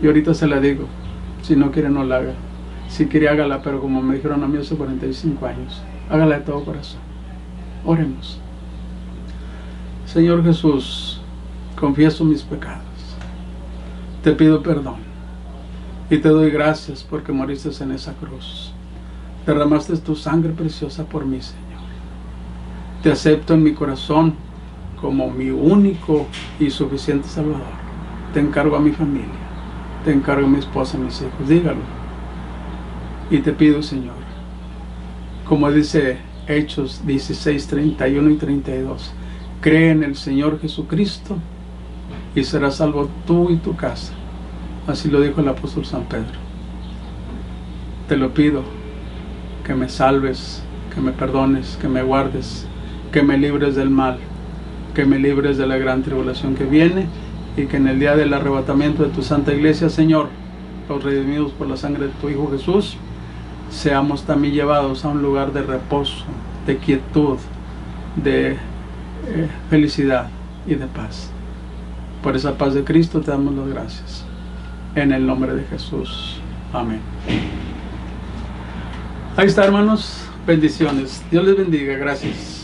y ahorita se la digo. Si no quiere, no la haga. Si quiere, hágala, pero como me dijeron a mí hace 45 años, hágala de todo corazón. Oremos. Señor Jesús, confieso mis pecados, te pido perdón y te doy gracias porque moriste en esa cruz, derramaste tu sangre preciosa por mí, Señor. Te acepto en mi corazón como mi único y suficiente Salvador. Te encargo a mi familia, te encargo a mi esposa, a mis hijos. Dígalo. Y te pido, Señor, como dice Hechos 16, 31 y 32, cree en el Señor Jesucristo y serás salvo tú y tu casa. Así lo dijo el apóstol San Pedro. Te lo pido, que me salves, que me perdones, que me guardes, que me libres del mal, que me libres de la gran tribulación que viene, y que en el día del arrebatamiento de tu santa iglesia, Señor, los redimidos por la sangre de tu Hijo Jesús, seamos también llevados a un lugar de reposo, de quietud, de felicidad y de paz. Por esa paz de Cristo te damos las gracias. En el nombre de Jesús. Amén. Ahí está, hermanos. Bendiciones. Dios les bendiga. Gracias.